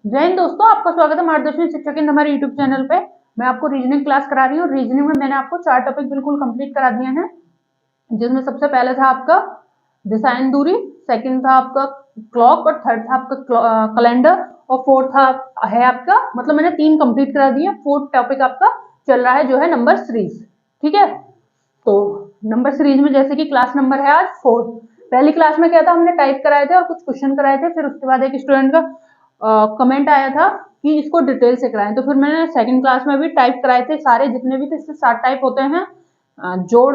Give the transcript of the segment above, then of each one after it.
जय हिंद दोस्तों, आपका स्वागत है मार्गदर्शन शिक्षा केंद्र हमारे यूट्यूब चैनल पे। मैं आपको रीजनिंग क्लास करा रही हूँ। रीजनिंग में मैंने आपको 4 टॉपिक बिल्कुल कंप्लीट करा दिए हैं, जिसमें सबसे पहले था आपका दिशाएं दूरी, सेकंड था आपका क्लॉक और थर्ड था आपका कैलेंडर और फोर्थ था है आपका, मतलब मैंने 3 कंप्लीट करा दिए। फोर्थ टॉपिक आपका चल रहा है जो है नंबर सीरीज। ठीक है, तो नंबर सीरीज में जैसे कि क्लास नंबर है आज 4। पहली क्लास में क्या था, हमने टाइप कराए थे और कुछ क्वेश्चन कराए थे। फिर उसके बाद एक स्टूडेंट का कमेंट आया था कि इसको डिटेल से कराएं, तो फिर मैंने सेकंड क्लास में भी टाइप कराए थे सारे जितने भी थे। इससे 7 टाइप होते हैं, जोड़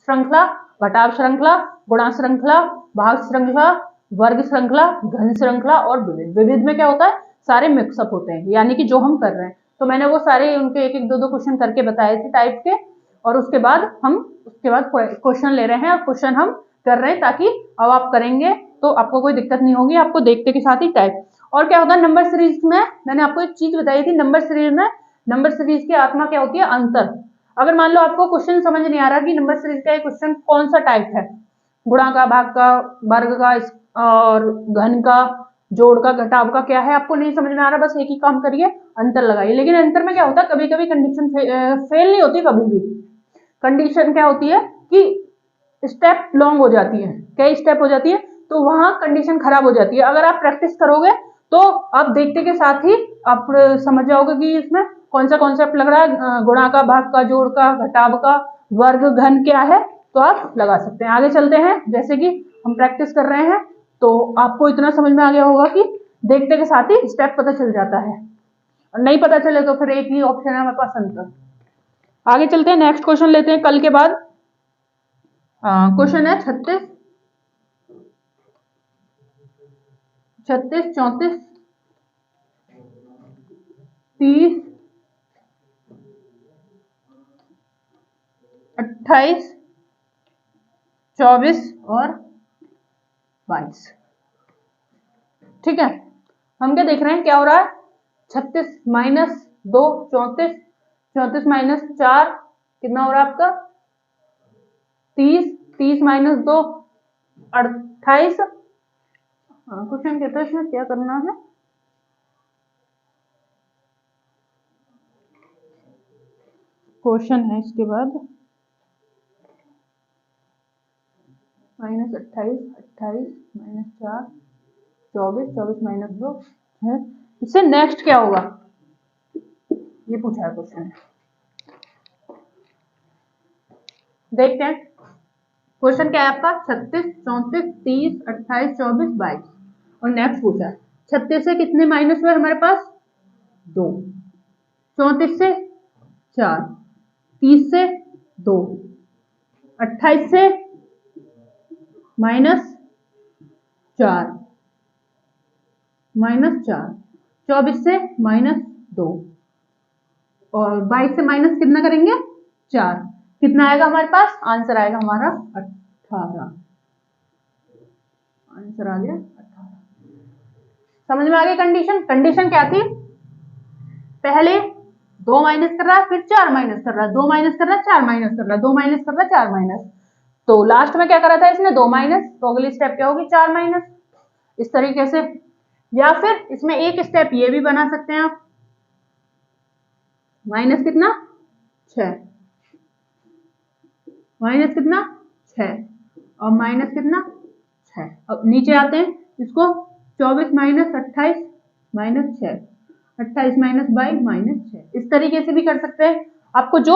श्रृंखला, घटाव श्रृंखला, गुणा श्रृंखला, भाग श्रृंखला, वर्ग श्रृंखला, घन श्रृंखला और विविध। विविध में क्या होता है, सारे मिक्सअप होते हैं, यानी कि जो हम कर रहे हैं। तो मैंने वो सारे उनके एक एक दो दो क्वेश्चन करके बताए थे टाइप के, और उसके बाद क्वेश्चन ले रहे हैं और क्वेश्चन हम कर रहे हैं, ताकि अब आप करेंगे तो आपको कोई दिक्कत नहीं होगी, आपको देखते के साथ ही टाइप। और क्या होता है नंबर सीरीज में, मैंने आपको एक चीज बताई थी नंबर सीरीज में। नंबर सीरीज की आत्मा क्या होती है, अंतर। अगर मान लो आपको क्वेश्चन समझ नहीं आ रहा कि नंबर सीरीज का क्वेश्चन कौन सा टाइप है, गुणा का, भाग का, वर्ग का और घन का, जोड़ का, घटाव का, क्या है आपको नहीं समझ में आ रहा, बस एक ही काम करिए, अंतर लगाइए। लेकिन अंतर में क्या होता है, कभी कभी कंडीशन फेल नहीं होती, कभी भी कंडीशन क्या होती है कि स्टेप लॉन्ग हो जाती है, कई स्टेप हो जाती है, तो वहां कंडीशन खराब हो जाती है। अगर आप प्रैक्टिस करोगे तो आप देखते के साथ ही आप समझ जाओगे कि इसमें कौन सा कॉन्सेप्ट लग रहा है, गुणा का, भाग का, जोड़ का, घटाव का, वर्ग, घन क्या है, तो आप लगा सकते हैं। आगे चलते हैं, जैसे कि हम प्रैक्टिस कर रहे हैं तो आपको इतना समझ में आ गया होगा कि देखते के साथ ही स्टेप पता चल जाता है, और नहीं पता चले तो फिर एक ही ऑप्शन है हमारे पास, अंतर। आगे चलते हैं, नेक्स्ट क्वेश्चन लेते हैं कल के बाद। क्वेश्चन है 36, 34, 30, 28, 24 और 22। ठीक है, हम क्या देख रहे हैं, क्या हो रहा है, 36 माइनस 2 34, 34 माइनस 4 कितना हो रहा है आपका 30, 30 माइनस 2 28। क्वेश्चन कहता है इसमें क्या करना है, क्वेश्चन है इसके बाद माइनस 28, 28 माइनस 4 24, 24 माइनस 2 है। इससे नेक्स्ट क्या होगा, ये पूछा है क्वेश्चन, देखते हैं। क्वेश्चन क्या है आपका, 36, 34, 30, 28, 24, 22 और नेक्स्ट पूछा है 36 से कितने माइनस हुए हमारे पास 2, 34 से 4, 30 से 2, 28 से माइनस 4, माइनस 4, 24 से माइनस 2 और 22 से माइनस कितना करेंगे 4, कितना आएगा हमारे पास, आंसर आएगा हमारा 18। आंसर आ गया 18। समझ में आ गई कंडीशन। कंडीशन क्या थी, पहले 2 माइनस कर रहा है, फिर 4 माइनस कर रहा है, 2 माइनस कर रहा है, 4 माइनस कर रहा है, 2 माइनस कर रहा है, 4 माइनस, तो लास्ट में क्या करा था इसने 2 माइनस, तो अगली स्टेप क्या होगी 4 माइनस, इस तरीके से। या फिर इसमें एक स्टेप ये भी बना सकते हैं आप, माइनस कितना 6, माइनस कितना 6 और माइनस कितना 6। अब नीचे आते हैं, इसको 24 माइनस 28 माइनस 6, 28 माइनस 22 माइनस 6, इस तरीके से भी कर सकते हैं। आपको जो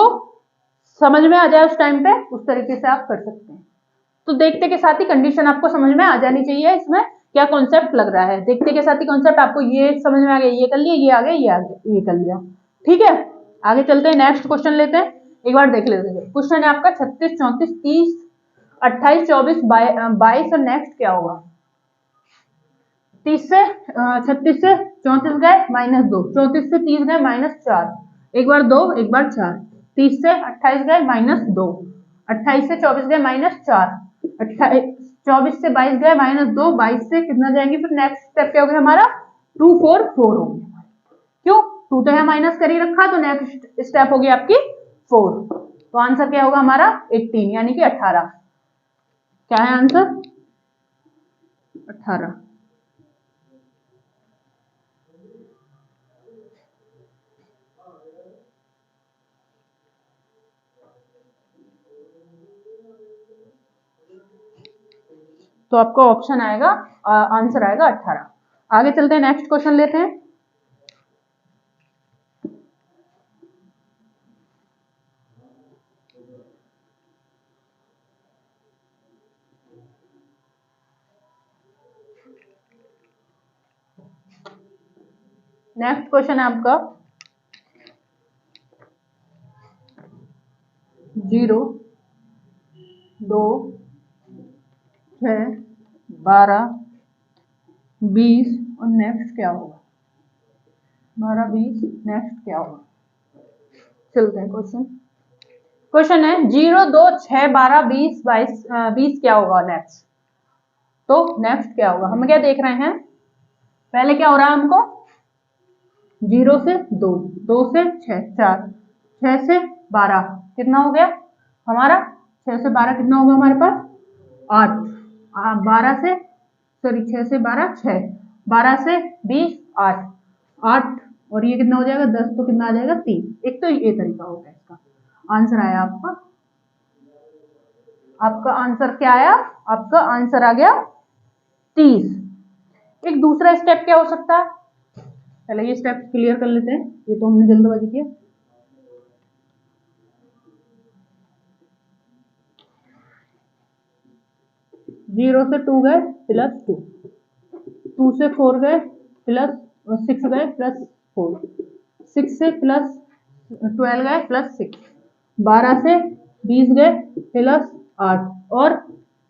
समझ में आ जाए उस टाइम पे उस तरीके से आप कर सकते हैं। तो देखते के साथ ही कंडीशन आपको समझ में आ जानी चाहिए, इसमें क्या कॉन्सेप्ट लग रहा है, देखते के साथ ही कॉन्सेप्ट आपको ये समझ में आ गया, ये कर लिया, ये आ गया, ये आ गया, ये कर लिया। ठीक है, आगे चलते हैं, नेक्स्ट क्वेश्चन लेते हैं, एक बार देख लेते हैं। क्वेश्चन है आपका 36, 34, 30, 28, 24, 22 और नेक्स्ट क्या होगा, 30 से 36 से 34 गए माइनस 2, 34 से 30 गए माइनस 4, एक बार 2 एक बार 4, 30 से 28 गए माइनस 2, 28 से 24 गए माइनस 4, 24 से 22 गए माइनस 2, 22 से कितना जाएंगे, फिर नेक्स्ट स्टेप क्या हो गया हमारा 2 4 4 हो गया। क्यों, 2 तो है माइनस कर ही रखा, तो नेक्स्ट स्टेप हो गई आपकी 4, तो आंसर क्या होगा हमारा 18 यानी कि 18। क्या है आंसर 18। तो आपका ऑप्शन आएगा, आंसर आएगा 18। आगे चलते हैं, नेक्स्ट क्वेश्चन लेते हैं। नेक्स्ट क्वेश्चन है आपका 0, 2, 6, 12, 20 और नेक्स्ट क्या होगा? 12, 20 नेक्स्ट क्या होगा? चलते हैं क्वेश्चन है 0, 2, 6, 12, 20, 22, 20 क्या होगा नेक्स्ट? तो नेक्स्ट क्या होगा? हम क्या देख रहे हैं, पहले क्या हो रहा है हमको, 0 से 2, 2 से 6, 4, 6 से 12 कितना हो गया हमारा? 6 से 12 कितना होगा हमारे पास? 8। 12 से, सॉरी 6 से 12 6, 12 से 20 8, 8 और ये कितना हो जाएगा 10, तो कितना आ जाएगा 3। एक तो ये तरीका होता है इसका। आंसर आया आपका आंसर क्या आया? आपका आंसर आ गया 30। एक दूसरा स्टेप क्या हो सकता है, पहले ये स्टेप क्लियर कर लेते हैं, ये तो हमने जल्दबाजी किया। जीरो से 2 गए +2, 2 से 4 गए +6 गए +4, 6 से +12 गए +6, 12 से 20 गए +8 और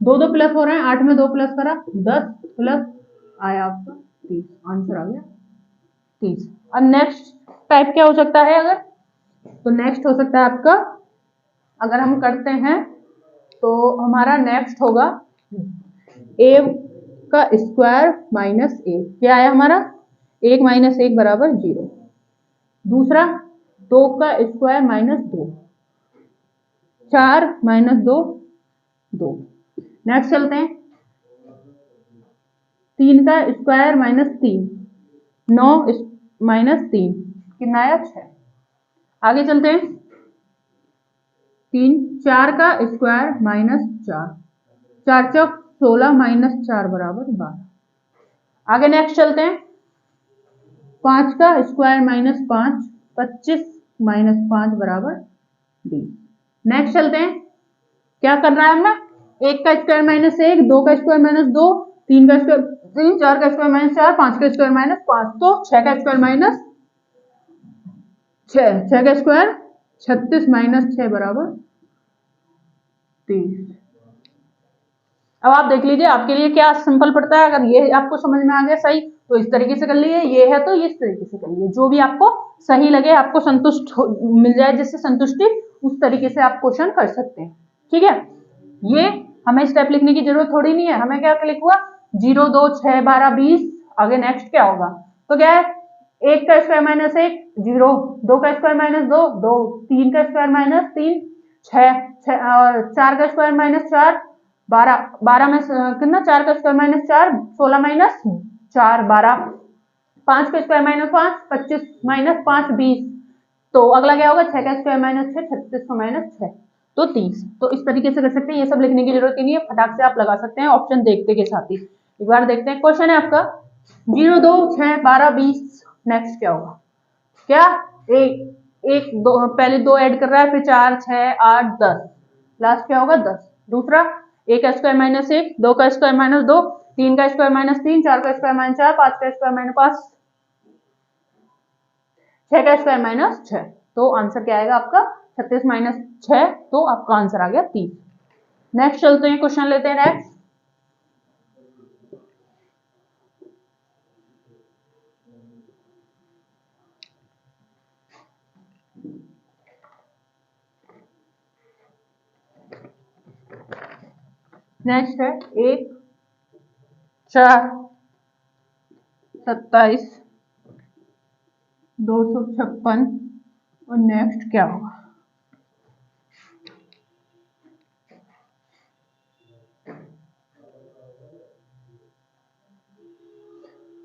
2 प्लस हो रहे हैं, 8 में 2 प्लस करा 10 प्लस आया आपका 30। आंसर आ गया 30। अब नेक्स्ट टाइप क्या हो सकता है? अगर तो नेक्स्ट हो सकता है आपका, अगर हम करते हैं तो हमारा नेक्स्ट होगा a का स्क्वायर माइनस a। क्या आया हमारा? 1 माइनस 1 बराबर 0। दूसरा 2 का स्क्वायर -2, 4 - 2 2। नेक्स्ट चलते हैं, 3 का स्क्वायर -3, 9 -3 कितना आया? 6। आगे चलते हैं, 4 का स्क्वायर -4, 4 चौक 16 -4 बराबर 12। आगे नेक्स्ट चलते हैं, 5 का स्क्वायर -5, 25 -5 बराबर 20। नेक्स्ट चलते हैं, क्या कर रहा है हमने? 1 का स्क्वायर -1, 2 का स्क्वायर -2, 3 का स्क्वायर 3, 4 का स्क्वायर -4, 5 का स्क्वायर -5, तो 6 का स्क्वायर -6, 6 का स्क्वायर 36 -6 बराबर 30। अब आप देख लीजिए आपके लिए क्या सिंपल पड़ता है। अगर ये आपको समझ में आ गया सही तो इस तरीके से कर लीजिए, ये है तो इस तरीके से कर लीजिए, जो भी आपको सही लगे, आपको संतुष्ट मिल जाए, जिससे संतुष्टि, उस तरीके से आप क्वेश्चन कर सकते हैं। ठीक है, ये हमें स्टेप लिखने की जरूरत थोड़ी नहीं है। हमें क्या लिखूंगा? 0, 2, 6, 12, 20। आगे नेक्स्ट क्या होगा? तो क्या है, 1 का स्क्वायर -1 0, 2 का स्क्वायर -2 2, 3 का स्क्वायर -3 6 और 4 का स्क्वायर -4 12, 12 में कितना? 4 का स्क्वायर -4 16 -4 12, 5 का स्क्वायर -5 25 -5 20। तो अगला क्या होगा? 6 का स्क्वायर -6 36 का -6 तो 30। तो इस तरीके से कर सकते हैं, ये सब लिखने की जरूरत ही नहीं है, फटाक से आप लगा सकते हैं ऑप्शन देखते के साथ ही। एक बार देखते हैं, क्वेश्चन है आपका 0, 2, 6, 12, 20 नेक्स्ट क्या होगा? क्या एक दो, पहले 2 ऐड कर रहा है, फिर 4 6 8 10, लास्ट क्या होगा? 10। दूसरा 1 का स्क्वायर -1, 2 का स्क्वायर -2, 3 का स्क्वायर -3, 4 का स्क्वायर -4, 5 का स्क्वायर -5, 6 का स्क्वायर -6। तो आंसर क्या आएगा आपका? 36 -6, तो आपका आंसर आ गया 30। नेक्स्ट चलते हैं, क्वेश्चन लेते हैं नेक्स्ट। नेक्स्ट है 1 4 27 256 और नेक्स्ट क्या होगा?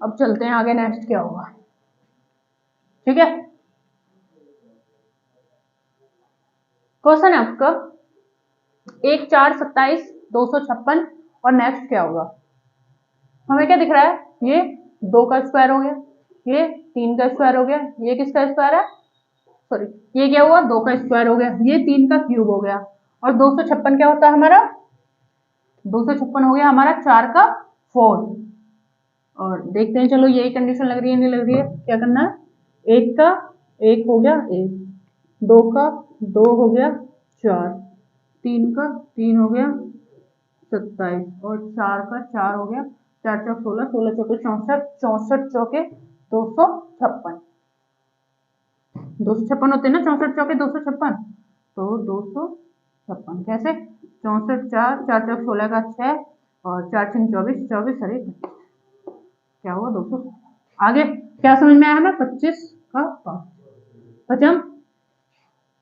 अब चलते हैं आगे, नेक्स्ट क्या होगा? ठीक है, क्वेश्चन है आपका 1 4 27 256 और नेक्स्ट क्या होगा, हमें क्या दिख रहा है, ये 2 का स्क्वायर हो गया, ये 3 का स्क्वायर हो गया, ये किसका स्क्वायर है, सॉरी ये क्या हुआ 2 का स्क्वायर हो गया, ये 3 का क्यूब हो गया, और 256 क्या होता है हमारा, 256 हो गया हमारा 4 का 4। और देखते हैं, चलो यही कंडीशन लग रही है नहीं लग रही है, क्या करना है, 1 का 1 हो गया 1, 2 का 2 हो गया 4, 3 का 3 हो गया 27 और 4 का 4 हो गया, 4 चौक 16, 16 चौके 64, 64 चौके 256, 256 होते हैं ना, 64 चौके 256, तो 256 कैसे, 64 4, 4 चौक 16 का 6 और 4 6 24, 24 अरे क्या हुआ 200। आगे क्या समझ में आया हमें, 25 का 5, पचम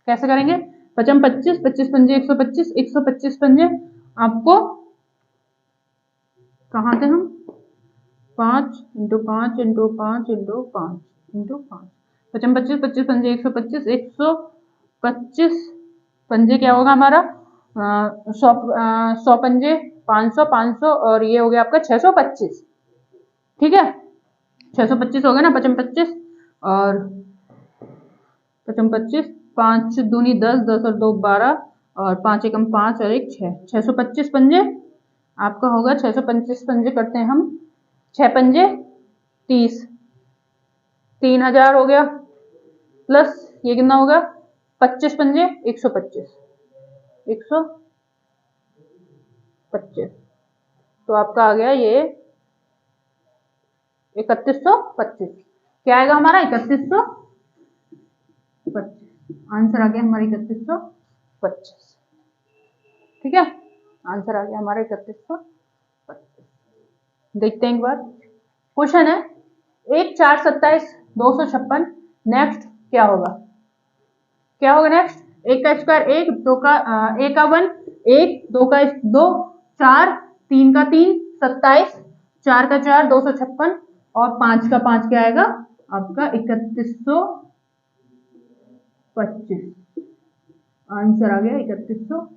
कैसे करेंगे, पचम 25, 25 पंजे 125, 125 पंजे आपको कहाँ थे हम, 5 इंटू 5 इंटू 5 इंटू 5 इंटू 5, पचम 25, 25 पंजे 125, 125 पंजे क्या होगा हमारा 100 पंजे 500, 500 और ये हो गया आपका 625, ठीक है 625 हो गया ना, पचम 25 और पचम 25, 5 दूनी 10, 10 और 2 12 और 5 एकम 5 और 1 6, 625 पंजे आपका होगा, 625 पंजे करते हैं हम, 6 पंजे 30, 3000 हो गया, प्लस ये कितना होगा 25 पंजे 125, 125 तो आपका आ गया ये 3125, क्या आएगा हमारा 3125, आंसर आ गया हमारा 3125, ठीक है आंसर आ गया हमारा 3125। देखते हैं एक बार, क्वेश्चन है 1 4 27 256, नेक्स्ट क्या होगा, क्या होगा नेक्स्ट, 1 का स्क्वायर 1, 2 का 1 का 1 1, 2 का 2 4, 3 का 3 27, 4 का 4 256 और 5 का 5 क्या आएगा आपका 3125, आंसर आ गया 3125,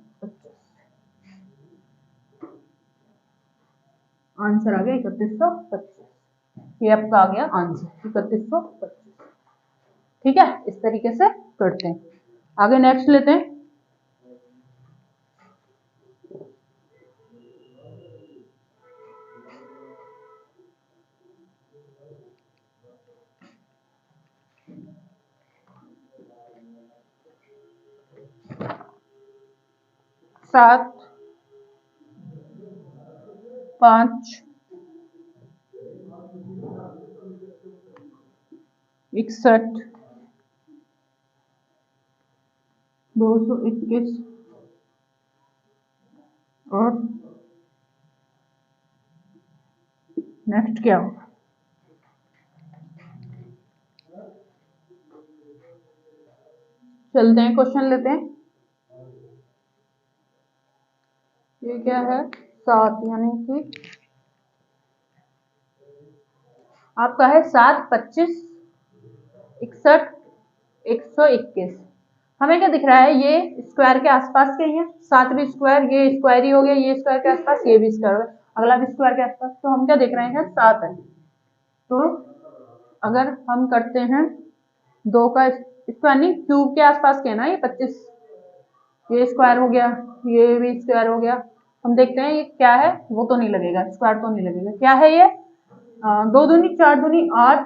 आंसर आ गया 3125, ये आपका आ गया आंसर 3125, ठीक है इस तरीके से करते हैं। आगे नेक्स्ट लेते हैं, सात 5 61 221 और नेक्स्ट क्या होगा, चलते हैं क्वेश्चन लेते हैं, ये क्या है 7 यानी कि आपका है 7 25 61 121, हमें क्या दिख रहा है ये स्क्वायर के आसपास के ही है, 7 भी स्क्वायर, ये स्क्वायर ही हो गया, ये स्क्वायर के आसपास, ये भी स्क्वायर हो गया, अगला भी स्क्वायर के आसपास, तो हम क्या देख रहे हैं 7 है, तो अगर हम करते हैं 2 का स्क्वायर नहीं क्यूब के आसपास के ना, ये 25 ये स्क्वायर हो गया, ये भी स्क्वायर हो गया, हम देखते हैं ये क्या है, वो तो नहीं लगेगा स्क्वायर तो नहीं लगेगा, क्या है ये 2 दूनी 4 दूनी 8,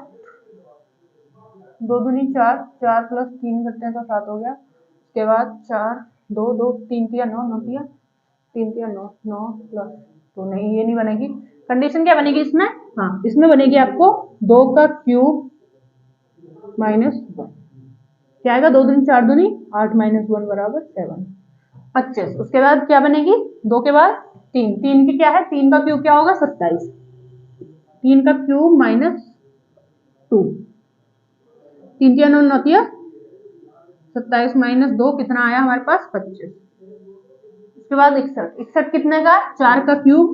2 दूनी 4, 4 प्लस 3 करते हैं तो 7 हो गया, उसके बाद 4 2 2 3 तिया 9 9 तिया 3 तिया 9 9 प्लस, तो नहीं ये नहीं बनेगी, कंडीशन क्या बनेगी इसमें, हाँ इसमें बनेगी आपको 2 का क्यूब माइनस 1, क्या आएगा 2 दूनी 4 दूनी 8 माइनस 1 बराबर 7 25, उसके बाद क्या बनेगी 2 के बाद 3, 3 की क्या है 3 का क्यूब क्या होगा 27, 3 का क्यूब माइनस 2, 3 तिया 9 9 तिया 27 माइनस 2 कितना आया हमारे पास 25, उसके बाद 61, 61 कितने का 4 का क्यूब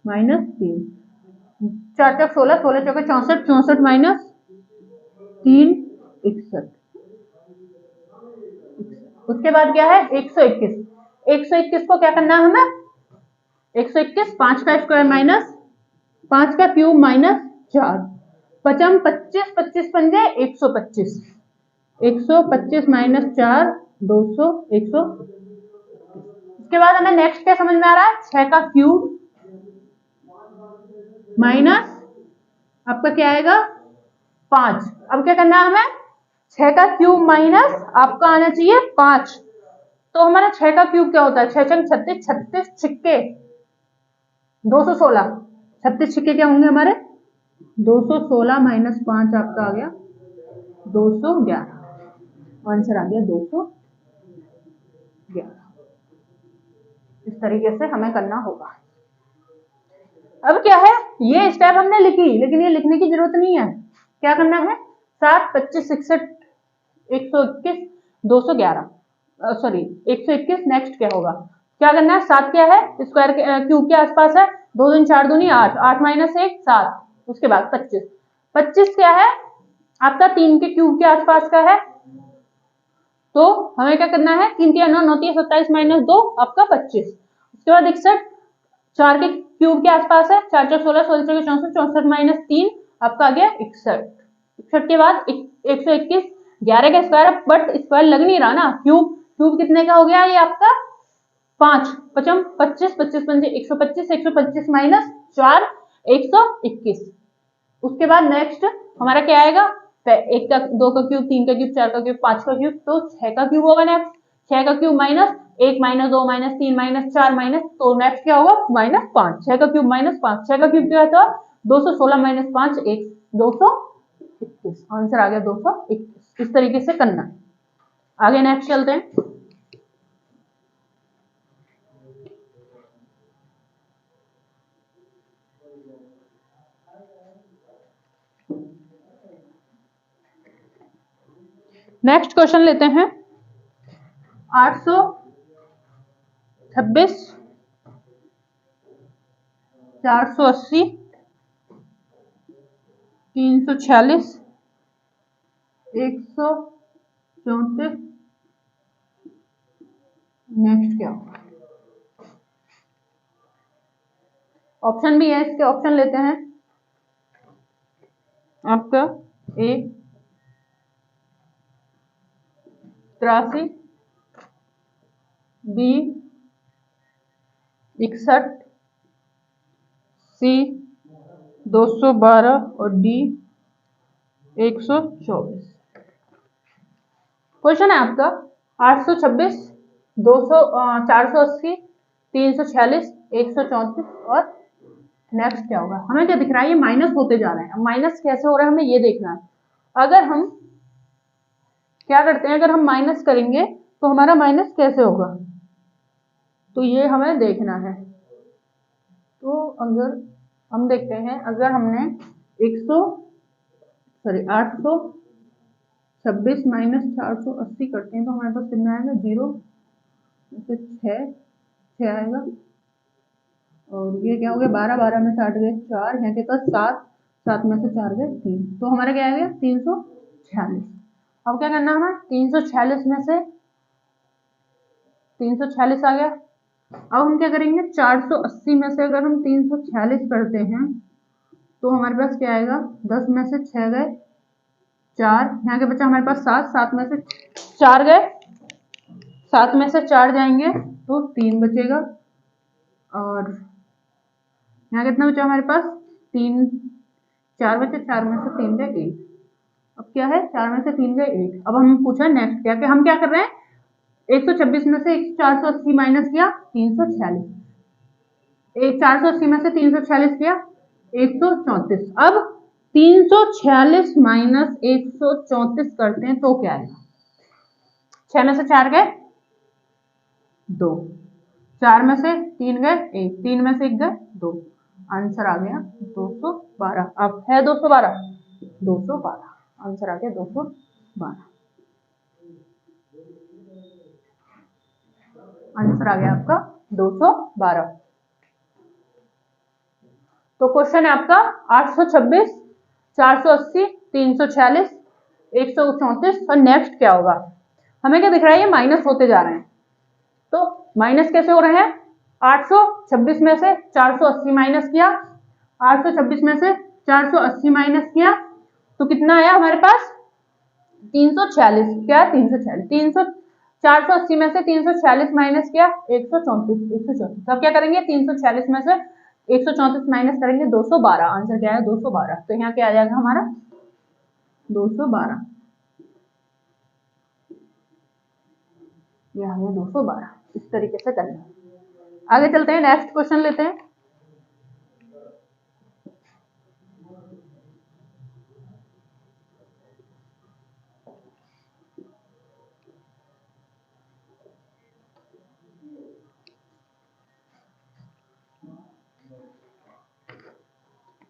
माइनस 3, 4 चौक 16, 16 चौके 64, 64 माइनस 3 61, उसके बाद क्या है 121, 121 को क्या करना है हमें 121, 5 का स्क्वायर माइनस 5 का क्यूब माइनस 4, पचम 25, 25 पंजे 125, 125 माइनस 4 200, 100। इसके बाद हमें नेक्स्ट क्या समझ में आ रहा है, 6 का क्यूब माइनस आपका क्या आएगा 5। अब क्या करना है हमें, 6 का क्यूब माइनस आपका आना चाहिए 5। तो हमारा 6 का क्यूब क्या होता है, 6 छंग 36, 36 छिक्के 216, 36 छिक्के क्या होंगे हमारे 216 माइनस 5 आपका आ गया 211। आंसर आ गया 211। इस तरीके से हमें करना होगा। अब क्या है, ये स्टेप हमने लिखी, लेकिन ये लिखने की जरूरत नहीं है। क्या करना है, 7, 25, 61, 121, 211, सॉरी 121। नेक्स्ट क्या होगा, क्या करना है, 7 क्या है स्क्वायर क्यूब के आसपास है, 2 दूनी 4 दूनी 8, 8 माइनस 1 7। उसके बाद 25, 25 क्या है आपका 3 के क्यूब के आसपास का है, तो हमें क्या करना है, 3 3 9 9 27 माइनस 2 आपका 25। उसके बाद 61 4 के क्यूब के आसपास है, 4 4 16, 16 4 64, 64 माइनस 3 आपका आ गया 61। 61 के बाद 121, 11 का स्क्वायर, बट स्क्वायर लग नहीं रहा ना, क्यूब क्यूब कितने का हो गया ये आपका 5, पचम 25, 25 पंजे 125, 125 माइनस 4 121। उसके बाद नेक्स्ट हमारा क्या आएगा, 1 का 2 का क्यूब, 3 का क्यूब, 4 का क्यूब, 5 का क्यूब, तो 6 का क्यूब होगा नेक्स्ट। 6 का cube minus 1 minus 2 minus 3 minus 4 minus, तो नेक्स्ट क्या होगा माइनस 5। 6 का क्यूब माइनस 5, 6 का क्यूब क्या था 216 माइनस 5 1 221। आंसर आ गया 221। इस तरीके से करना है। आगे नेक्स्ट चलते हैं। नेक्स्ट क्वेश्चन लेते हैं, 826, 480, 346, 134। नेक्स्ट क्या होगा, ऑप्शन भी है इसके, ऑप्शन लेते हैं आपका ए 83, बी 61, सी 212 और डी 124। क्वेश्चन है आपका 826, 200, 480, 346, 134 और नेक्स्ट क्या होगा। हमें क्या दिख रहा है, ये माइनस होते जा रहे हैं। अब माइनस कैसे हो रहा है हमें ये देखना है। अगर हम क्या करते हैं, अगर हम माइनस करेंगे तो हमारा माइनस कैसे होगा, तो ये हमें देखना है। तो अगर हम देखते हैं, अगर हमने 826 माइनस 480 करते हैं तो हमारे पास कितना आएगा, 0 से 6 आएगा, और ये क्या हो गया 12, 12 में 60 गए 4, यहाँ के पास 7, 7 में से 4 गए 3, तो हमारा क्या आ गया 346। अब क्या करना है हमें, 346 में से 346 आ गया। अब हम क्या करेंगे, 480 में से अगर हम 346 करते हैं तो हमारे पास क्या आएगा, 10 में से 6 गए 4, यहाँ के बच्चा हमारे पास 7, 7 में से 4 गए, 7 में से 4 जाएंगे तो 3 बचेगा, और यहाँ कितना बचा हमारे पास 3, 4 बचे, 4 में से 3 गए 1। अब क्या है, 4 में से 3 गए 1। अब हम पूछा नेक्स्ट क्या, कि हम क्या कर रहे हैं, 126 में से 480 माइनस किया 346, 480 में से 346 किया 134। अब 346 माइनस 134 करते हैं तो क्या आएगा, 6 में से 4 गए 2, 4 में से 3 गए 1, 3 में से 1 गए 2। आंसर आ गया 212। अब है 212, 212 आंसर आ गया 212। आंसर आ गया आपका 212। तो क्वेश्चन है आपका 826, 480, 346, 134 और नेक्स्ट क्या होगा। हमें क्या दिख रहा है, ये माइनस होते जा रहे हैं। तो माइनस कैसे हो रहे हैं, 826 में से 480 माइनस किया, 826 में से 480 माइनस किया तो कितना आया हमारे पास 346। क्या 346, 480 में से 346 माइनस किया 134। अब क्या करेंगे 346 में से 134 माइनस करेंगे 212। आंसर क्या है 212। तो यहाँ क्या आ जाएगा हमारा 212। यह है 212। इस तरीके से करना है। आगे चलते हैं, नेक्स्ट क्वेश्चन लेते हैं।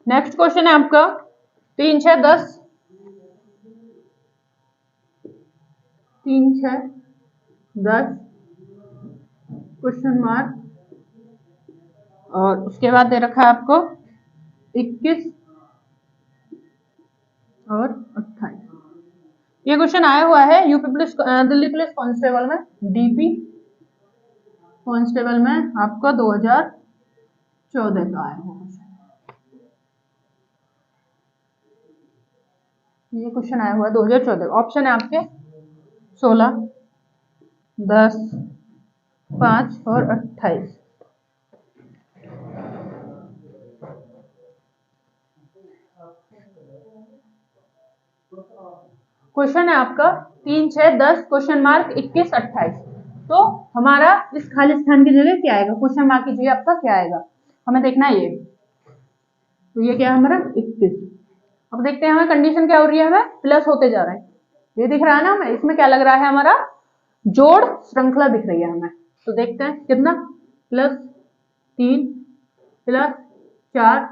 नेक्स्ट क्वेश्चन है आपका 3 6 10, 3 6 10 क्वेश्चन मार्क, और उसके बाद दे रखा है आपको 21 और 28। ये क्वेश्चन आया हुआ है UP police Delhi police constable में, डीपी कांस्टेबल में आपका 2014 का आया हुआ क्वेश्चन। ये क्वेश्चन आया हुआ है 2014। ऑप्शन है आपके 16, 10, 5 और 28। क्वेश्चन है आपका 3 6 10 क्वेश्चन मार्क 21 28। तो हमारा इस खाली स्थान की जगह क्या आएगा, क्वेश्चन मार्क की जगह आपका क्या आएगा, हमें देखना है ये। तो ये क्या है हमारा 21। अब देखते हैं हमें कंडीशन क्या हो रही है, हमें प्लस होते जा रहे हैं। ये दिख रहा है ना हमें, इसमें क्या लग रहा है हमारा जोड़ श्रृंखला दिख रही है हमें। तो देखते हैं कितना, +3 +4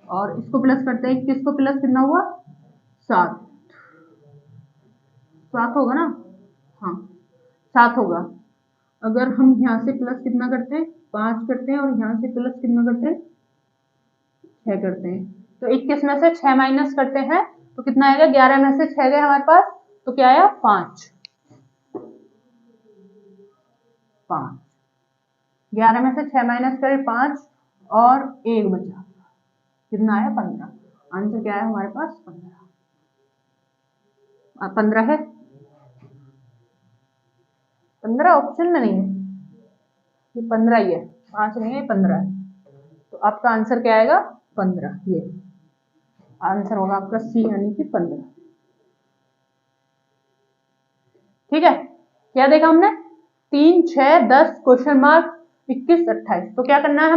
और इसको प्लस करते हैं 21 को, प्लस कितना हुआ 7 होगा ना, हाँ 7 होगा। अगर हम यहाँ से प्लस कितना करते हैं 5 करते हैं, और यहाँ से प्लस कितना करते हैं 6 करते हैं। तो 21 में से 6 माइनस करते हैं तो कितना आएगा, 11 में से 6 गए हमारे पास तो क्या आया 5। 11 में से 6 माइनस करें 5 और 1 बचा, कितना आया 15। आंसर क्या है हमारे पास 15। 15 है, 15 ऑप्शन में नहीं है, ये 15 ही है, 5 नहीं है 15 है। तो आपका आंसर क्या आएगा 15। ये आंसर होगा आपका सी यानी कि 15। ठीक है, क्या देखा हमने 3 6 10 क्वेश्चन मार्क 21 28। तो क्या करना है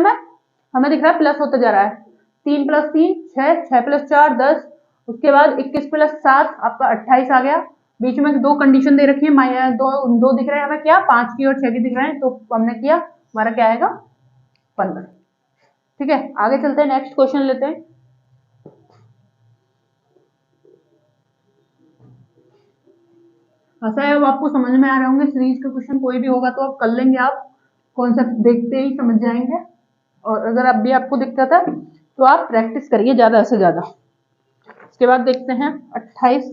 हमें दिख रहा है प्लस होते जा रहा है, 3 + 3 6, 6 + 4 10, उसके बाद 21 + 7 आपका 28 आ गया। बीच में 2 कंडीशन दे रखी है, दो दिख रहे हैं हमें, क्या 5 की और 6 की दिख रहे हैं, तो हमने किया हमारा क्या आएगा 15। ठीक है, आगे चलते हैं, नेक्स्ट क्वेश्चन लेते हैं। ऐसा है अब आपको समझ में आ रहे होंगे, सीरीज का क्वेश्चन कोई भी होगा तो आप कर लेंगे, आप कॉन्सेप्ट देखते ही समझ जाएंगे। और अगर अब भी आपको दिक्कत है तो आप प्रैक्टिस करिए ज्यादा से ज्यादा। इसके बाद देखते हैं 28,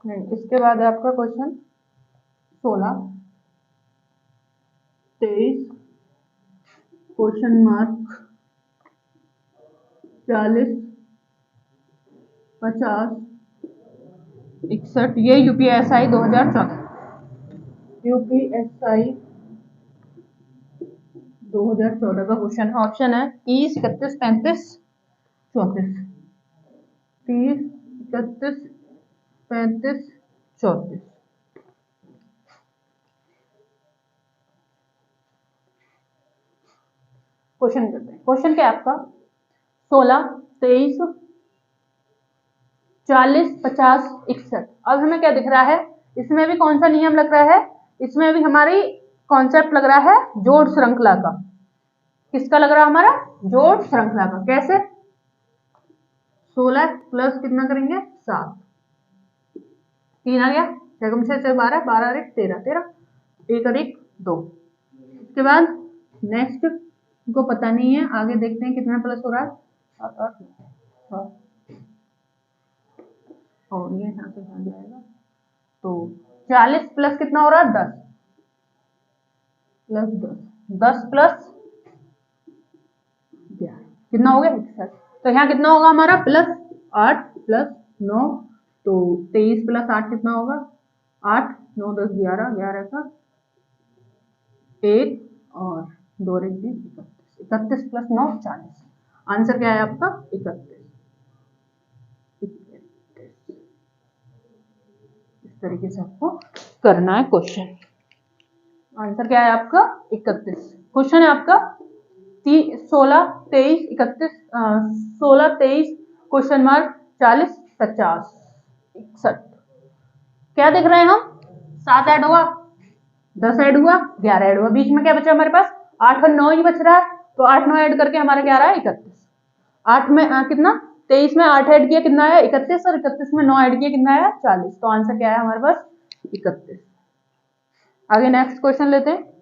नहीं इसके बाद है आपका क्वेश्चन 16 23 क्वेश्चन मार्क 40 50 61। ये यूपीएसआई 2014, यूपीएसआई 2014 का क्वेश्चन है। ऑप्शन है 30 31 35 34। 30 31 35 34। क्वेश्चन करते हैं, क्वेश्चन क्या है आपका 16 23 40 50 61। अब हमें क्या दिख रहा है, इसमें भी कौन सा नियम लग रहा है, इसमें भी हमारी कॉन्सेप्ट लग रहा है जोड़ श्रृंखला का। किसका लग रहा है हमारा जोड़ श्रृंखला का। कैसे 16 प्लस कितना करेंगे 7, 3 आ गया, 6 6 12 12 और 1 13 13, 1 और 1 2। इसके बाद नेक्स्ट इनको पता नहीं है, आगे देखते हैं कितना प्लस हो रहा है 7 8 9 और ये यहाँ से आ जाएगा। तो 40 प्लस कितना हो रहा है 10, प्लस 10, 10 प्लस 11 कितना हो गया 61। तो यहाँ कितना होगा हमारा प्लस 8 प्लस 9, तो 23 प्लस 8 कितना होगा 8, 9 10 11, 11 का 1 और 2 रेख 31, 31 प्लस 9 40। आंसर क्या है आपका 31। इस तरीके से आपको करना है क्वेश्चन। आंसर क्या है आपका 31। क्वेश्चन है आपका 16 23 31, 16 23 क्वेश्चन मार्क 40 50 61। क्या देख रहे हैं हम 7 ऐड हुआ, 10 ऐड हुआ, 11 ऐड हुआ, बीच में क्या बचा हमारे पास 8 और 9 ही बच रहा है। तो 8 9 ऐड करके हमारा क्या रहा है 31। 8 में कितना 23 में 8 ऐड किया कितना है 31, और 31 में 9 ऐड किया कितना है 40। तो आंसर क्या है हमारे पास 31। आगे नेक्स्ट क्वेश्चन लेते हैं।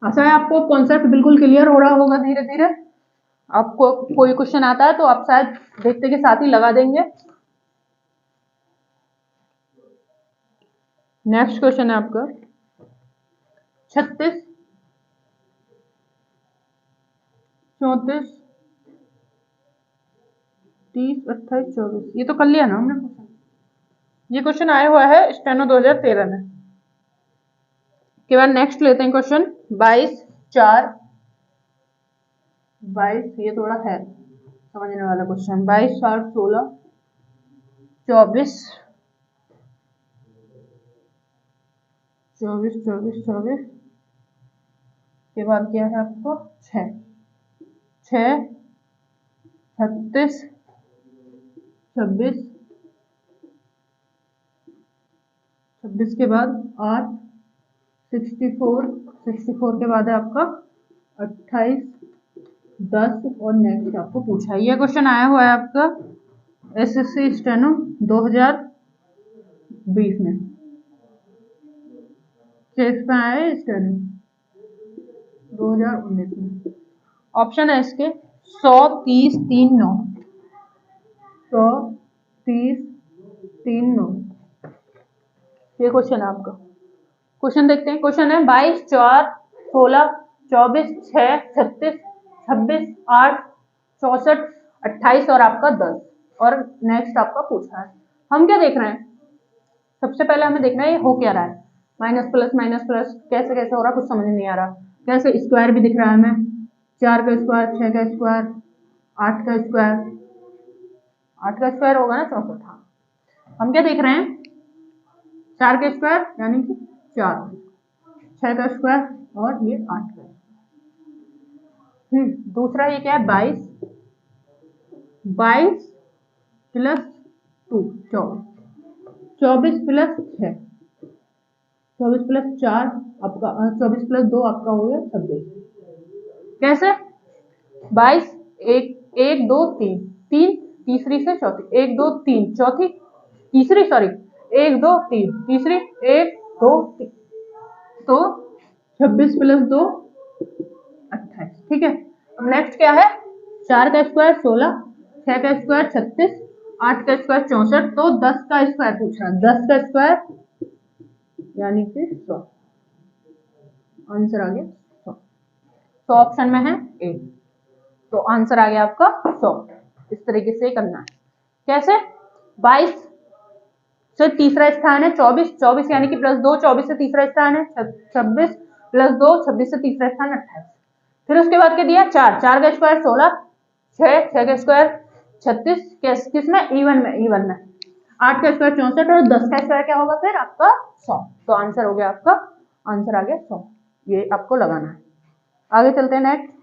आशा है आपको कॉन्सेप्ट बिल्कुल क्लियर हो रहा होगा धीरे धीरे। आपको कोई क्वेश्चन आता है तो आप शायद देखते के साथ ही लगा देंगे। नेक्स्ट क्वेश्चन है आपका 36 34 30 28 24। ये तो कर लिया ना हमने क्वेश्चन। ये क्वेश्चन आया हुआ है स्टेनो 2013 में। के बाद नेक्स्ट लेते हैं क्वेश्चन 22 4 22। ये थोड़ा है समझने वाला क्वेश्चन। 22 4 16 24 24 24 24 के बाद क्या है आपको 6 6 36 26 26 के बाद 8 64 64 के बाद है आपका 28 10 और नेक्स्ट आपको पूछा है। ये क्वेश्चन आया हुआ है आपका एसएससी स्टेनो 2020 में। चेस पे आया है स्टेनो 2019 में। ऑप्शन है इसके 100 30 3 9, 100 30 3 9। ये क्वेश्चन है आपका। क्वेश्चन देखते हैं। क्वेश्चन है 22 4 16 24 6 36 26 8 64 28 और आपका 10 और नेक्स्ट आपका पूछा है। हम क्या देख रहे हैं सबसे पहले हमें देखना है ये हो क्या रहा है। माइनस प्लस कैसे कैसे हो रहा है कुछ समझ नहीं आ रहा। कैसे स्क्वायर भी दिख रहा है हमें 4 का स्क्वायर 6 का स्क्वायर 8 का स्क्वायर 8 का स्क्वायर होगा ना 64। हाँ हम क्या देख रहे हैं 4 का स्क्वायर यानी कि 4 6 का स्क्वायर और ये 8 का। दूसरा ये क्या है 22 22 प्लस 2 24 24 प्लस 6 24 प्लस 4 आपका 24 प्लस 2 आपका हो गया 26। कैसे 22 एक 1 2 3 3 तीसरी से चौथी 1 2 3 चौथी तीसरी सॉरी 1 2 3 तीसरी 1 2 3 तो 26 प्लस 2 28। ठीक है। अब नेक्स्ट क्या है 4 का स्क्वायर 16 6 का स्क्वायर 36 8 का स्क्वायर 64 तो 10 का स्क्वायर पूछा 10 का स्क्वायर यानी कि 100। आंसर आ गया 100। 100 ऑप्शन में है ए। तो आंसर आ गया आपका 100। इस तरीके से करना है। कैसे 22 से तीसरा स्थान है 24 24 यानी कि प्लस 2 24 से तीसरा स्थान है 26 प्लस 2 26 से तीसरा स्थान 28। फिर उसके बाद क्या दिया 4 4 का स्क्वायर 16 6 6 का स्क्वायर 36 किसमें इवन में 8 का स्क्वायर 64 और 10 का स्क्वायर क्या होगा फिर आपका 100। तो आंसर हो गया आपका आंसर आ गया 100। ये आपको लगाना है। आगे चलते हैं नेक्स्ट।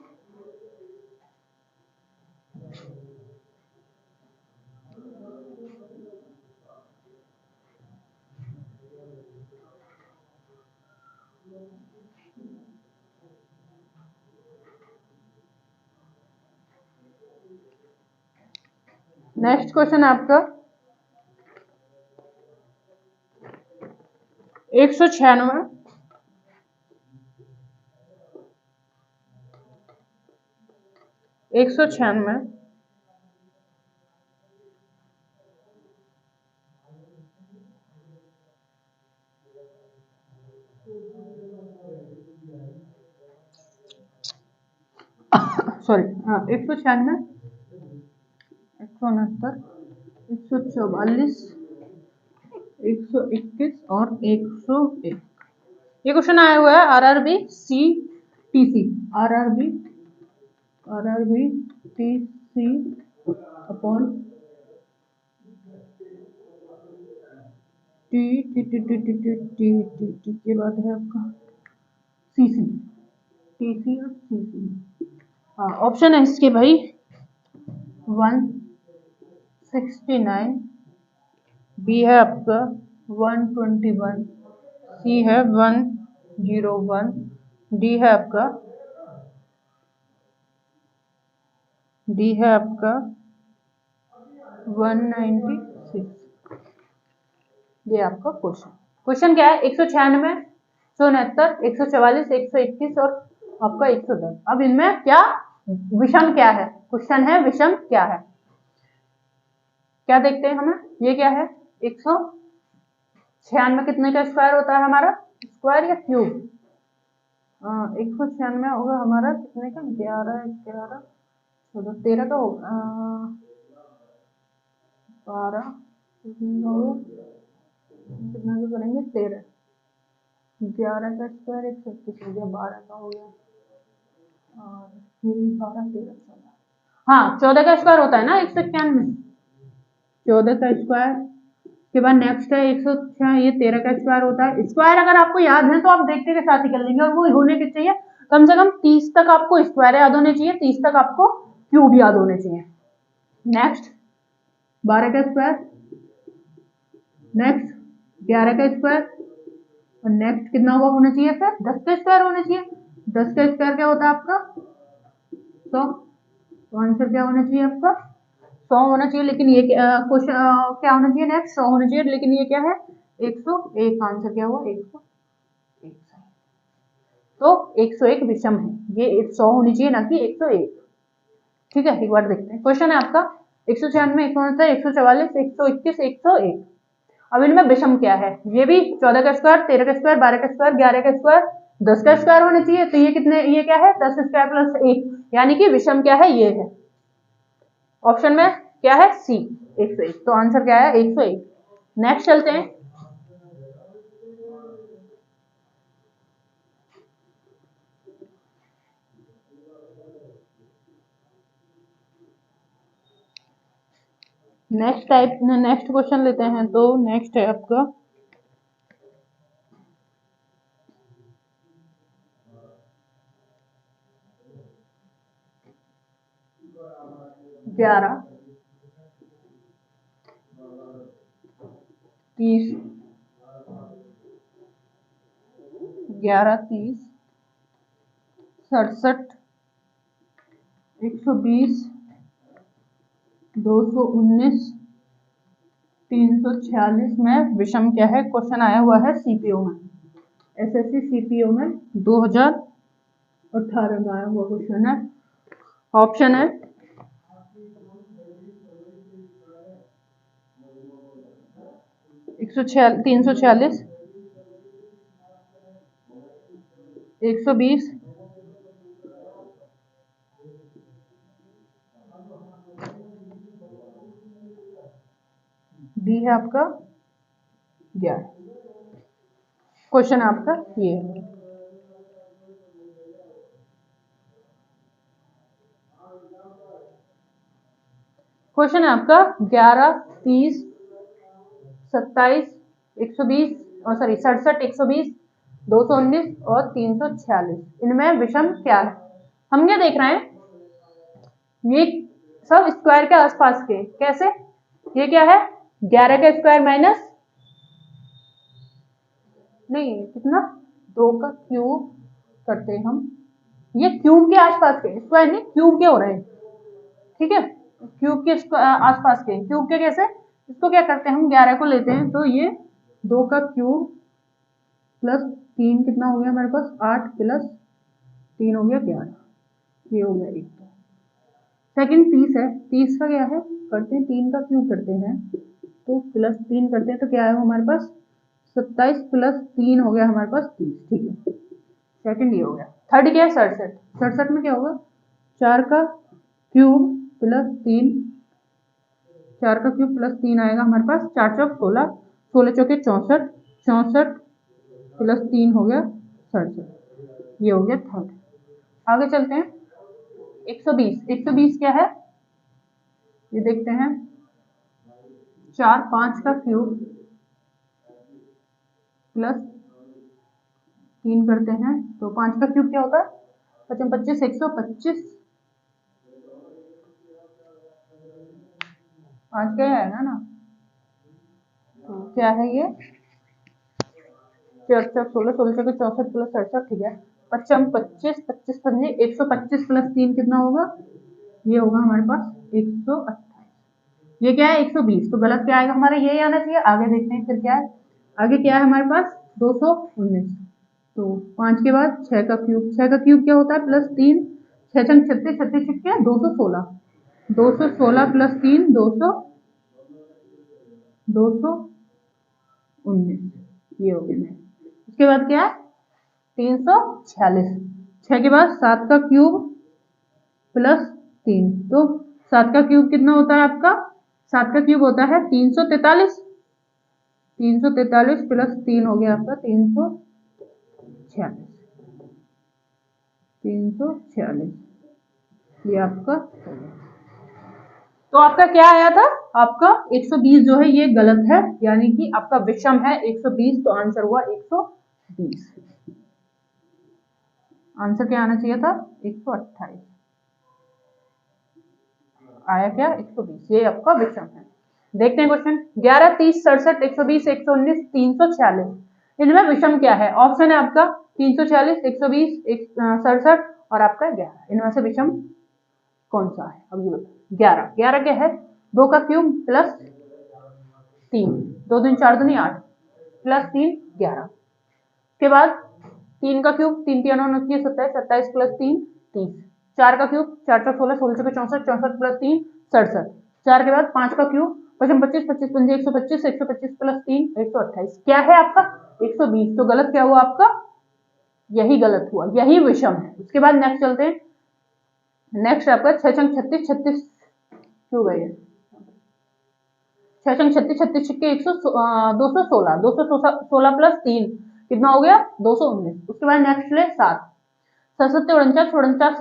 नेक्स्ट क्वेश्चन आपका 196 196 सॉरी, 196, 169, 144, 121 और 101। ये क्वेश्चन आया हुआ है RRB CTC, RRB TC upon T के बाद है आपका CC, TC और CC। हाँ, ऑप्शन है इसके भाई 169, बी है आपका 121, सी है 101, डी है आपका 196। ये आपका क्वेश्चन क्या है? 196, 169, 144, 121 और आपका 110। अब इनमें क्या विषम क्या है? क्वेश्चन है विषम क्या है? क्या देखते हैं हमें? ये क्या है? 196 कितने का स्क्वायर होता है हमारा? स्क्वायर या क्यूब? 196 होगा हमारा कितने का? 11, 11, 14, 13 का होगा, 12 कितना का करेंगे? 13, 11 का स्क्वायर 121 हो गया, 12 का हो गया, और 12, 13, 14। हाँ, 14 का स्क्वायर होता है ना 191, 14 का स्क्वायर के बाद नेक्स्ट है 106, ये 13 का स्क्वायर होता है। स्क्वायर अगर आपको याद है तो आप देखते के साथ ही कर लेंगे, और वो होने के चाहिए कम से कम 30 तक आपको स्क्वायर याद होने चाहिए, 30 तक आपको क्यूब याद होने चाहिए। नेक्स्ट 12 का स्क्वायर, नेक्स्ट 11 का स्क्वायर, और नेक्स्ट कितना हुआ होना चाहिए? फिर 10 का स्क्वायर होना चाहिए। 10 का स्क्वायर क्या होता है आपका? 100। तो आंसर क्या होना चाहिए आपका? 100 होना चाहिए। लेकिन ये क्वेश्चन क्या होना चाहिए? नेक्स्ट 100 होना चाहिए, लेकिन ये क्या है? 101। आंसर क्या हुआ? 101। तो 101 विषम है, ये 100 होनी चाहिए ना कि 101। ठीक है, एक बार देखते हैं। क्वेश्चन है आपका 196, 169, 144, 121, 101। अब इनमें विषम क्या है? ये भी 14 का स्क्वायर, 13 का स्क्वायर, 12 का स्क्वायर, 11 का स्क्वायर, 10 का स्क्वायर होना चाहिए। तो ये कितने? ये क्या है? 10 स्क्वायर प्लस 1, यानी कि विषम क्या है? ये है। ऑप्शन में क्या है? सी, 101। तो आंसर क्या है? 101। नेक्स्ट चलते हैं। नेक्स्ट क्वेश्चन लेते हैं। तो नेक्स्ट है आपका 11, 30, 11, 30, 67, 120, 219, 346 में विषम क्या है? क्वेश्चन आया हुआ है सीपीओ में, एसएससी सीपीओ में 2018 में आया हुआ क्वेश्चन है। ऑप्शन है 346, 120, डी है आपका 11। क्वेश्चन आपका ये है। क्वेश्चन है आपका 11, 30, 27, 120 और सॉरी 67, 120, 219 और 346। इनमें विषम क्या है? हम क्या देख रहे हैं? ये सब स्क्वायर के आसपास के। कैसे? ये क्या है? 11 का स्क्वायर माइनस, नहीं कितना, 2 का क्यूब करते हैं हम। ये क्यूब के आसपास के, स्क्वायर नहीं, क्यूब के हो रहे हैं। ठीक है, क्यूब के आसपास के। क्यूब के कैसे? इसको क्या करते हैं हम? 11 को लेते हैं, तो ये 2 का क्यूब प्लस 3 कितना हो गया हमारे पास? 8 प्लस 3 हो गया 11, ये हो गया 1। सेकंड 30 है, 30 का क्या है? करते हैं 3 का क्यूब करते हैं, तो प्लस 3 करते हैं, तो क्या है हमारे पास? 27 प्लस 3 हो गया हमारे पास 30। ठीक है, सेकंड ये हो गया। थर्ड क्या है 67। 67 में क्या होगा 4 का क्यूब प्लस 3, 4 का क्यूब प्लस 3 आएगा हमारे पास, 4 चौक 16, 16 चौके 64, 64 प्लस 3 हो गया 67। ये हो गया थर्ड। आगे चलते हैं 120। 120 क्या है ये देखते हैं। 4 5 का क्यूब प्लस 3 करते हैं तो 5 का क्यूब क्या होता है 25 25, 125, 5 का ही आएगा ना, तो क्या है ये 4 4 16, 16 के 64 प्लस 67। ठीक है, 25 25 25 पंजे 125 प्लस 3 कितना होगा, ये होगा हमारे पास 128। ये क्या है 120, तो गलत क्या आएगा हमारा, ये आना चाहिए। आगे देखते हैं फिर क्या है। आगे क्या है हमारे पास 219, तो 5 के बाद 6 का क्यूब, 6 का क्यूब क्या होता है प्लस 3, 6 छंग 36, 36 छक्के 216, 216 प्लस 3 200, 219, ये हो गया। इसके बाद क्या है 346, 6 के बाद 7 का क्यूब प्लस 3, तो 7 का क्यूब कितना होता है आपका, 7 का क्यूब होता है 343, 343 प्लस 3 हो गया आपका 346, 346, ये आपका। तो आपका क्या आया था, आपका 120 जो है ये गलत है, यानी कि आपका विषम है 120, तो आंसर हुआ 120। आंसर क्या आना चाहिए था 128, आया क्या 120, ये आपका विषम है। देखते हैं क्वेश्चन 11 30 67 120 119 346, इनमें विषम क्या है। ऑप्शन है आपका 346 120 67 और आपका 11, इनमें से विषम कौन सा है, अब ये बताओ। 11 11 क्या है 2 का क्यूब प्लस 3, 2 दिन 4 दूनी 8 प्लस 3 11, के बाद 3 का क्यूब 3 3 29 27, 27 प्लस 3 30, 4 का क्यूब 4 4 16, 16 64, 64 प्लस 3 67, 4 के बाद 5 का क्यूब 25 25 25 पंजे 125, 125 प्लस 3 128, क्या है आपका 120, तो गलत क्या हुआ आपका, यही गलत हुआ, यही विषम है। उसके बाद नेक्स्ट चलते हैं। नेक्स्ट आपका 6 छंग 36 36 क्यों गए 6 छंग 36 36 छक्के 216, 216 प्लस 3 कितना हो गया 219। उसके बाद नेक्स्ट ले 7 सत्ते 49 49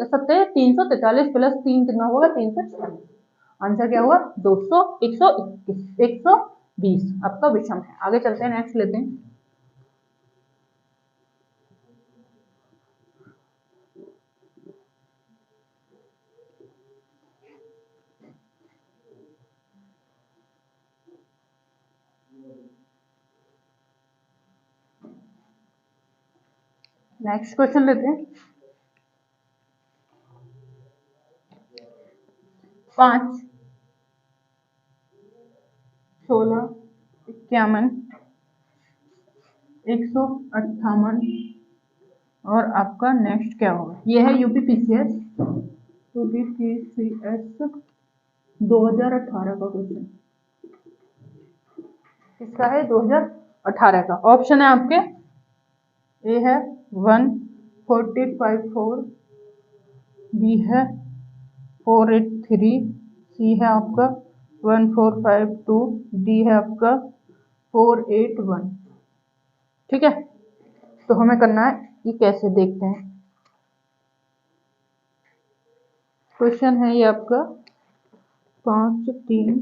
सत्ते 343 प्लस 3 कितना होगा 346, आंसर क्या होगा 200 121 120 आपका विषम है। आगे चलते हैं नेक्स्ट लेते हैं। नेक्स्ट क्वेश्चन लेते हैं 5 16 51 158 और आपका नेक्स्ट क्या होगा, ये है यूपीपीसीएस 2018 का क्वेश्चन, किसका है 2018 का। ऑप्शन है आपके ए है 1454, बी है 483, सी है आपका 1452, डी है आपका 481। ठीक है, तो हमें करना है ये कैसे देखते हैं। क्वेश्चन है ये आपका 5 3,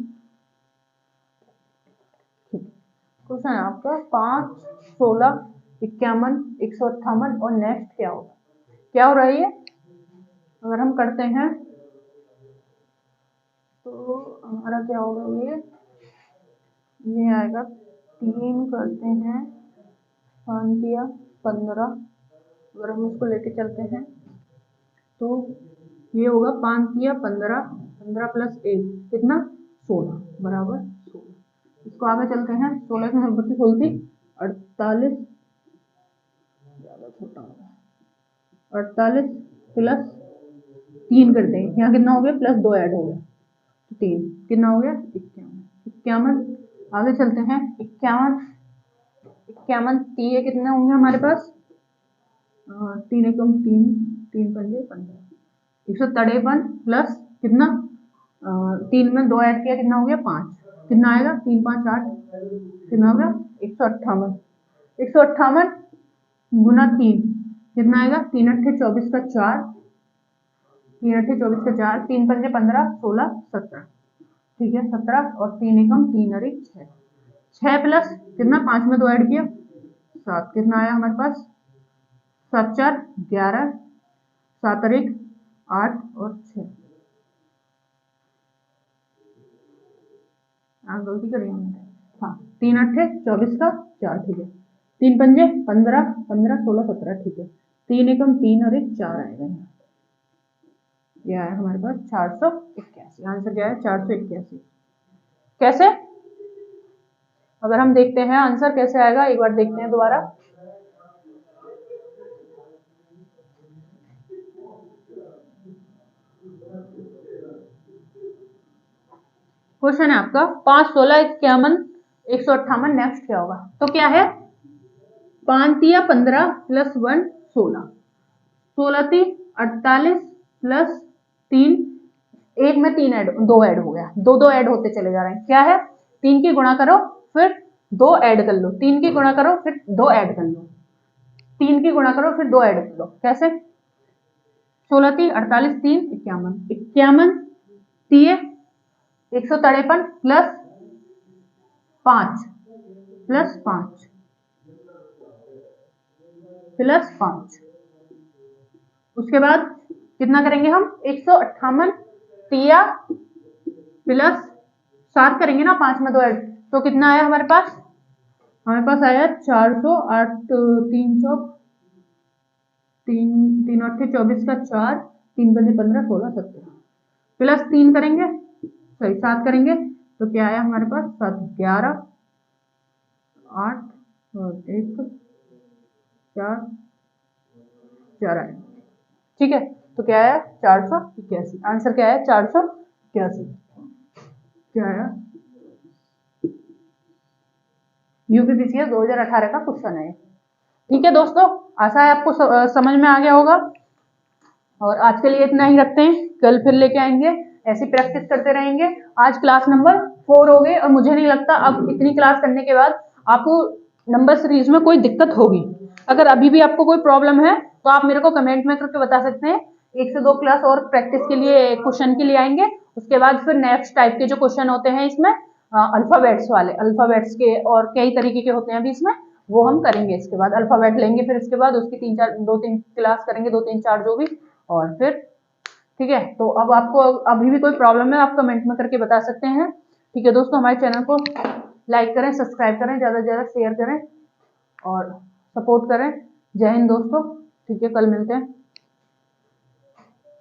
क्वेश्चन है आपका 5 16 51 158 और नेक्स्ट क्या होगा, क्या हो रहा है ये, अगर हम करते हैं तो हमारा क्या होगा, ये आएगा 3 करते हैं 5 या 15, अगर हम इसको लेके चलते हैं तो ये होगा 5 या 15, 15 प्लस 1 कितना 16 बराबर 16। इसको आगे चलते हैं 16 में 32 होती 48, ज़्यादा छोटा होगा 48 प्लस 3 करते हैं, यहाँ कितना हो गया प्लस 2 ऐड हो गया तो 3 कितना हो गया 51 51। आगे चलते हैं 51 इक्यावन, तीय कितने होंगे हमारे पास, 3 एकम 3, 3 पंजे 15, 153 प्लस कितना, 3 में 2 ऐड किया कितना हो गया 5, कितना आएगा 3 5 8, कितना होगा 158, 158 गुना 3 कितना आएगा, 3 अट्ठे 24 का 4, 3 अट्ठे 24 का 4, 3 पंजे 15, 16 17, ठीक है 17 और 3 एकम 3 और 1 6, 6 प्लस कितना 5 में 2 ऐड किया 7, कितना आया हमारे पास 7 4 11, 7 और 1 8 और 6, गलती करी हमने, हाँ 3 अट्ठे 24 का 4, ठीक है 3 पंजे 15 15 16 17, ठीक है 3 एकम 3 और 1 4 आएगा यहाँ, ये आया हमारे पास 481, आंसर क्या है 481। कैसे, अगर हम देखते हैं आंसर कैसे आएगा, एक बार देखते हैं दोबारा। क्वेश्चन है आपका 5 16 51 158, नेक्स्ट क्या होगा, तो क्या है 5 तिया 15 प्लस 1 16, 16 ती 48 प्लस 3, एक में 3 ऐड 2 ऐड हो गया, 2 2 ऐड होते चले जा रहे हैं, क्या है 3 की गुणा करो फिर 2 ऐड कर लो, 3 की गुणा करो फिर 2 ऐड कर लो, 3 की गुणा करो फिर 2 ऐड कर लो, कैसे 16 ती 48 3 51, 51 तिये 153 प्लस 5 प्लस 5 प्लस 5, उसके बाद कितना करेंगे हम 158 तिया प्लस 7 करेंगे ना 5 में 2 ऐड, तो कितना आया हमारे पास आया 400, 8 300, 3 अट्ठे 24 का 4, 3 पंजे 15 16 17 प्लस 3 करेंगे, सॉरी 7 करेंगे, तो क्या आया हमारे पास 7 11 8 और 1 4 4 आया, ठीक है तो क्या आया 481, आंसर क्या है 481, क्या आया यूपीपीसीएस 2018 का क्वेश्चन है। ठीक है दोस्तों, आशा है आपको समझ में आ गया होगा, और आज के लिए इतना ही रखते हैं, कल फिर लेके आएंगे, ऐसी प्रैक्टिस करते रहेंगे। आज क्लास नंबर 4 हो गई और मुझे नहीं लगता अब इतनी क्लास करने के बाद आपको नंबर सीरीज में कोई दिक्कत होगी। अगर अभी भी आपको कोई प्रॉब्लम है तो आप मेरे को कमेंट में करके बता सकते हैं, 1 से 2 क्लास और प्रैक्टिस के लिए क्वेश्चन के लिए आएंगे, उसके बाद फिर नेक्स्ट टाइप के जो क्वेश्चन होते हैं इसमें अल्फाबेट्स वाले, अल्फाबेट्स के और कई तरीके के होते हैं अभी इसमें, वो हम करेंगे। इसके बाद अल्फाबेट लेंगे, फिर इसके बाद उसकी 2 3 क्लास करेंगे, 2 3 4 जो भी, और फिर ठीक है। तो अब आपको अभी भी कोई प्रॉब्लम है आप कमेंट में करके बता सकते हैं। ठीक है दोस्तों, हमारे चैनल को लाइक करें, सब्सक्राइब करें, ज़्यादा से ज़्यादा शेयर करें और सपोर्ट करें। जय हिंद दोस्तों, ठीक है कल मिलते हैं।